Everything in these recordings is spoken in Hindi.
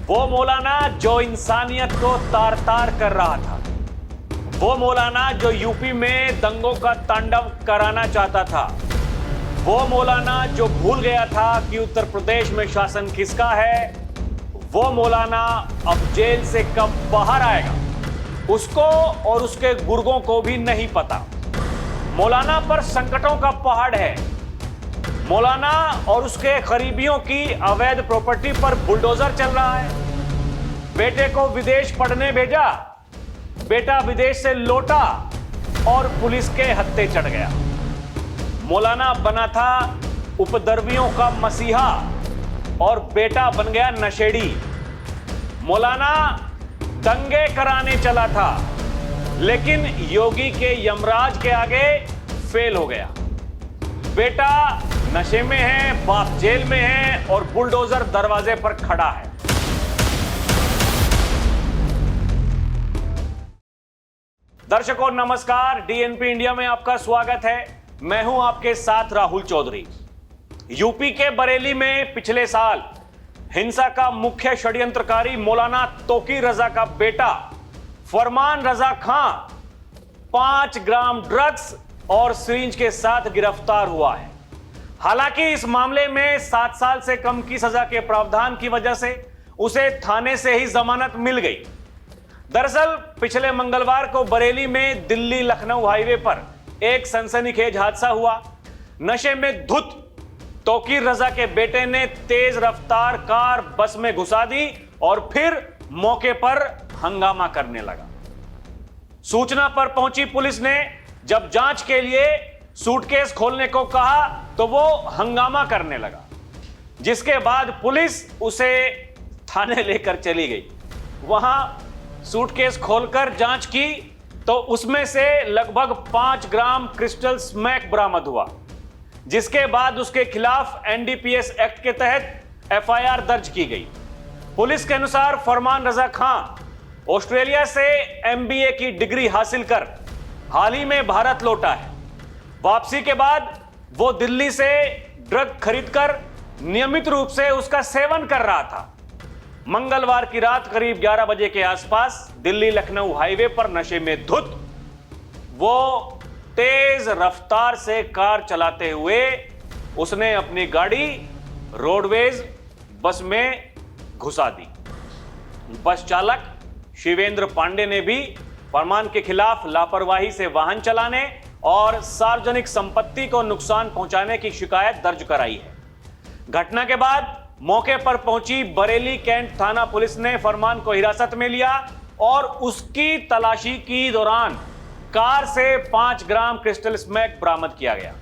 वो मौलाना जो इंसानियत को तार तार कर रहा था, वो मौलाना जो यूपी में दंगों का तांडव कराना चाहता था, वो मौलाना जो भूल गया था कि उत्तर प्रदेश में शासन किसका है, वो मौलाना अब जेल से कब बाहर आएगा उसको और उसके गुर्गों को भी नहीं पता। मौलाना पर संकटों का पहाड़ है। मौलाना और उसके करीबियों की अवैध प्रॉपर्टी पर बुलडोजर चल रहा है। बेटे को विदेश पढ़ने भेजा, बेटा विदेश से लौटा और पुलिस के हत्थे चढ़ गया। मौलाना बना था उपद्रवियों का मसीहा और बेटा बन गया नशेड़ी। मौलाना दंगे कराने चला था, लेकिन योगी के यमराज के आगे फेल हो गया। बेटा नशे में है, बाप जेल में है और बुलडोजर दरवाजे पर खड़ा है। दर्शकों नमस्कार, डीएनपी इंडिया में आपका स्वागत है। मैं हूं आपके साथ राहुल चौधरी। यूपी के बरेली में पिछले साल हिंसा का मुख्य षड्यंत्रकारी मौलाना तोकी रजा का बेटा फरमान रजा खां 5 ग्राम ड्रग्स और सिरिंज के साथ गिरफ्तार हुआ है। हालांकि इस मामले में 7 साल से कम की सजा के प्रावधान की वजह से उसे थाने से ही जमानत मिल गई। दरअसल पिछले मंगलवार को बरेली में दिल्ली लखनऊ हाईवे पर एक सनसनीखेज हादसा हुआ। नशे में धुत तोकीर रजा के बेटे ने तेज रफ्तार कार बस में घुसा दी और फिर मौके पर हंगामा करने लगा। सूचना पर पहुंची पुलिस ने जब जांच के लिए सूटकेस खोलने को कहा तो वो हंगामा करने लगा, जिसके बाद पुलिस उसे थाने लेकर चली गई। वहां सूटकेस खोलकर जांच की तो उसमें से लगभग 5 ग्राम क्रिस्टल स्मैक बरामद हुआ, जिसके बाद उसके खिलाफ एनडीपीएस एक्ट के तहत एफआईआर दर्ज की गई। पुलिस के अनुसार फरमान रजा खां ऑस्ट्रेलिया से एमबीए की डिग्री हासिल कर हाल ही में भारत लौटा है। वापसी के बाद वो दिल्ली से ड्रग खरीदकर नियमित रूप से उसका सेवन कर रहा था। मंगलवार की रात करीब 11 बजे के आसपास दिल्ली लखनऊ हाईवे पर नशे में धुत वो तेज रफ्तार से कार चलाते हुए उसने अपनी गाड़ी रोडवेज बस में घुसा दी। बस चालक शिवेंद्र पांडे ने भी फरमान के खिलाफ लापरवाही से वाहन चलाने और सार्वजनिक संपत्ति को नुकसान पहुंचाने की शिकायत दर्ज कराई है। घटना के बाद मौके पर पहुंची बरेली कैंट थाना पुलिस ने फरमान को हिरासत में लिया और उसकी तलाशी की दौरान कार से 5 ग्राम क्रिस्टल स्मैक बरामद किया गया।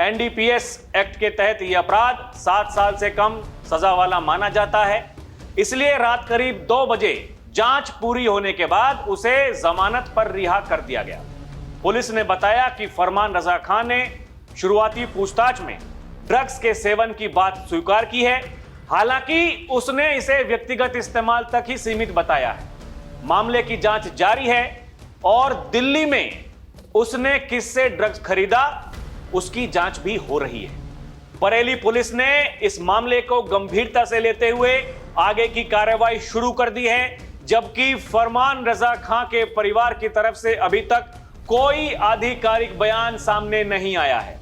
एनडीपीएस एक्ट के तहत यह अपराध 7 साल से कम सजा वाला माना जाता है। इसलिए रात करीब 2 बजे जांच पूरी होने के बाद उसे जमानत पर रिहा कर दिया गया। पुलिस ने बताया कि फरमान रजा खां ने शुरुआती पूछताछ में ड्रग्स के सेवन की बात स्वीकार की है। हालांकि उसने इसे व्यक्तिगत इस्तेमाल तक ही सीमित बताया है। मामले की जांच जारी है और दिल्ली में उसने किससे ड्रग्स खरीदा उसकी जांच भी हो रही है। बरेली पुलिस ने इस मामले को गंभीरता से लेते हुए आगे की कार्रवाई शुरू कर दी है, जबकि फरमान रजा खां के परिवार की तरफ से अभी तक कोई आधिकारिक बयान सामने नहीं आया है।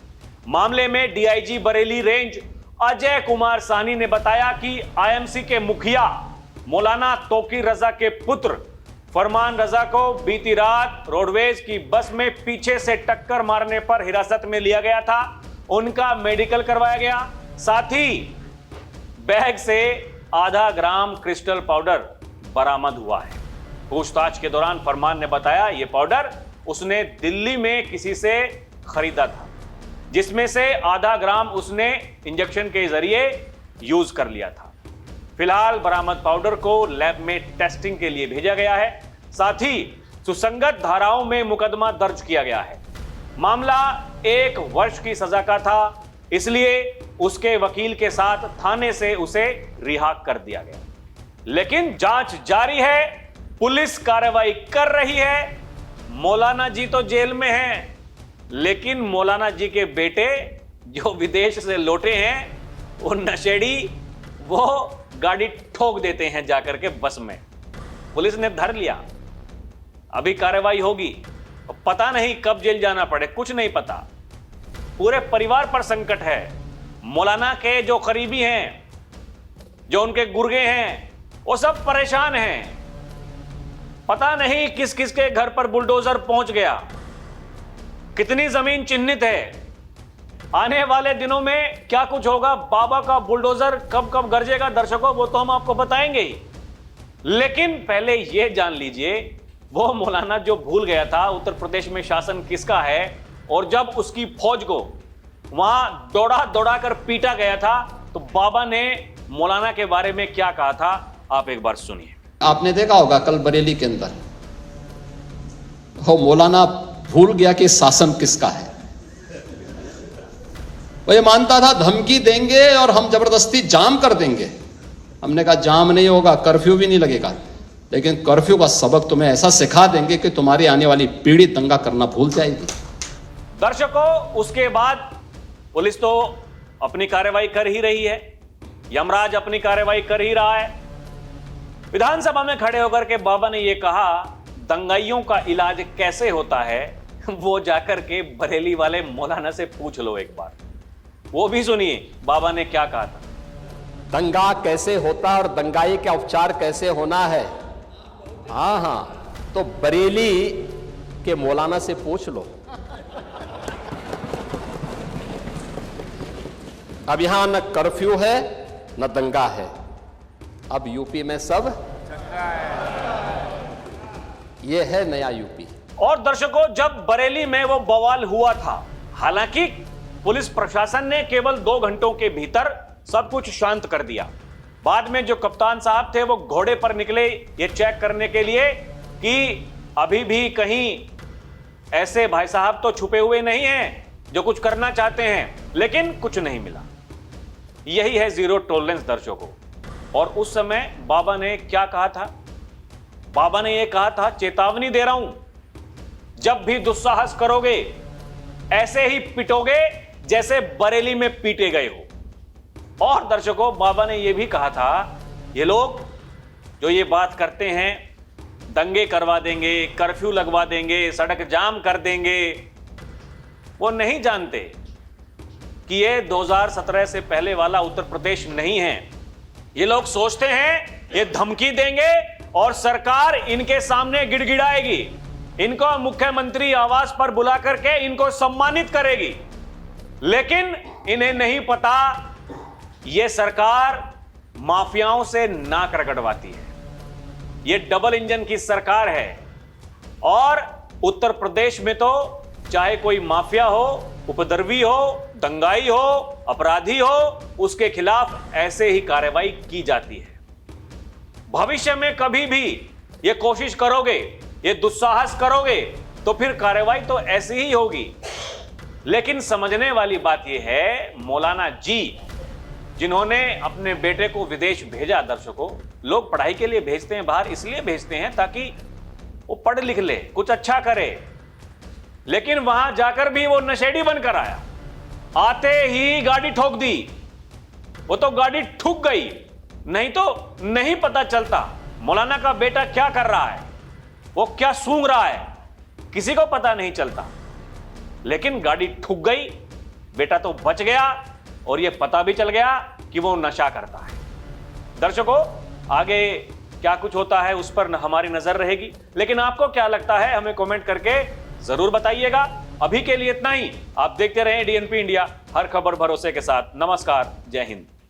मामले में डीआईजी बरेली रेंज अजय कुमार साहनी ने बताया कि आईएमसी के मुखिया मौलाना तोकी रजा के पुत्र फरमान रजा को बीती रात रोडवेज की बस में पीछे से टक्कर मारने पर हिरासत में लिया गया था। उनका मेडिकल करवाया गया। साथ ही बैग से आधा ग्राम क्रिस्टल पाउडर बरामद हुआ है। पूछताछ के दौरान फरमान ने बताया यह पाउडर उसने दिल्ली में किसी से खरीदा था, जिसमें से आधा ग्राम उसने इंजेक्शन के जरिए यूज कर लिया था। फिलहाल बरामद पाउडर को लैब में टेस्टिंग के लिए भेजा गया है। साथ ही सुसंगत धाराओं में मुकदमा दर्ज किया गया है। मामला 1 वर्ष की सजा का था, इसलिए उसके वकील के साथ थाने से उसे रिहा कर दिया गया। लेकिन जांच जारी है, पुलिस कार्रवाई कर रही है। मौलाना जी तो जेल में हैं, लेकिन मौलाना जी के बेटे जो विदेश से लौटे हैं, वो नशेड़ी, वो गाड़ी ठोक देते हैं जाकर के बस में। पुलिस ने धर लिया, अभी कार्रवाई होगी। पता नहीं कब जेल जाना पड़े, कुछ नहीं पता। पूरे परिवार पर संकट है। मौलाना के जो करीबी हैं, जो उनके गुर्गे हैं, वो सब परेशान हैं। पता नहीं किस किस के घर पर बुलडोजर पहुंच गया, कितनी जमीन चिन्हित है। आने वाले दिनों में क्या कुछ होगा, बाबा का बुलडोजर कब कब गरजेगा दर्शकों, वो तो हम आपको बताएंगे ही। लेकिन पहले यह जान लीजिए, वो मौलाना जो भूल गया था उत्तर प्रदेश में शासन किसका है, और जब उसकी फौज को वहां दौड़ा दौड़ा कर पीटा गया था, तो बाबा ने मौलाना के बारे में क्या कहा था, आप एक बार सुनिए। आपने देखा होगा कल बरेली के अंदर वो मौलाना भूल गया कि शासन किसका है। वो ये मानता था धमकी देंगे और हम जबरदस्ती जाम कर देंगे। हमने कहा जाम नहीं होगा, कर्फ्यू भी नहीं लगेगा, लेकिन कर्फ्यू का सबक तुम्हें ऐसा सिखा देंगे कि तुम्हारी आने वाली पीढ़ी दंगा करना भूल जाएगी। दर्शकों, उसके बाद पुलिस तो अपनी कार्रवाई कर ही रही है, यमराज अपनी कार्रवाई कर ही रहा है। विधानसभा में खड़े होकर के बाबा ने यह कहा, दंगाइयों का इलाज कैसे होता है वो जाकर के बरेली वाले मौलाना से पूछ लो एक बार। वो भी सुनिए बाबा ने क्या कहा था। दंगा कैसे होता और दंगाई का उपचार कैसे होना है, हाँ, तो बरेली के मौलाना से पूछ लो। अब यहां न कर्फ्यू है न दंगा है, अब यूपी में सब ये है नया यूपी। और दर्शकों, जब बरेली में वो बवाल हुआ था, हालांकि पुलिस प्रशासन ने केवल 2 घंटों के भीतर सब कुछ शांत कर दिया। बाद में जो कप्तान साहब थे वो घोड़े पर निकले ये चेक करने के लिए कि अभी भी कहीं ऐसे भाई साहब तो छुपे हुए नहीं हैं जो कुछ करना चाहते हैं, लेकिन कुछ नहीं मिला। यही है जीरो टॉलरेंस दर्शकों। और उस समय बाबा ने क्या कहा था, बाबा ने यह कहा था, चेतावनी दे रहा हूं, जब भी दुस्साहस करोगे ऐसे ही पिटोगे जैसे बरेली में पीटे गए हो। और दर्शकों, बाबा ने यह भी कहा था, ये लोग जो ये बात करते हैं, दंगे करवा देंगे, कर्फ्यू लगवा देंगे, सड़क जाम कर देंगे, वो नहीं जानते कि ये 2017 से पहले वाला उत्तर प्रदेश नहीं है। ये लोग सोचते हैं ये धमकी देंगे और सरकार इनके सामने गिड़गिड़ाएगी, इनको मुख्यमंत्री आवास पर बुला करके इनको सम्मानित करेगी। लेकिन इन्हें नहीं पता ये सरकार माफियाओं से नाक रगड़वाती है। ये डबल इंजन की सरकार है। और उत्तर प्रदेश में तो चाहे कोई माफिया हो, उपद्रवी हो, दंगाई हो, अपराधी हो, उसके खिलाफ ऐसे ही कार्रवाई की जाती है। भविष्य में कभी भी ये कोशिश करोगे, ये दुस्साहस करोगे, तो फिर कार्रवाई तो ऐसी ही होगी। लेकिन समझने वाली बात यह है, मौलाना जी जिन्होंने अपने बेटे को विदेश भेजा, दर्शकों, लोग पढ़ाई के लिए भेजते हैं बाहर, इसलिए भेजते हैं ताकि वो पढ़ लिख ले, कुछ अच्छा करे। लेकिन वहां जाकर भी वो नशेड़ी बनकर आया, आते ही गाड़ी ठोक दी। वो तो गाड़ी ठुक गई, नहीं तो नहीं पता चलता मौलाना का बेटा क्या कर रहा है, वो क्या सूंघ रहा है, किसी को पता नहीं चलता। लेकिन गाड़ी ठुक गई, बेटा तो बच गया और ये पता भी चल गया कि वो नशा करता है। दर्शकों, आगे क्या कुछ होता है उस पर हमारी नजर रहेगी, लेकिन आपको क्या लगता है हमें कमेंट करके जरूर बताइएगा। अभी के लिए इतना ही। आप देखते रहें डीएनपी इंडिया, हर खबर भरोसे के साथ। नमस्कार, जय हिंद।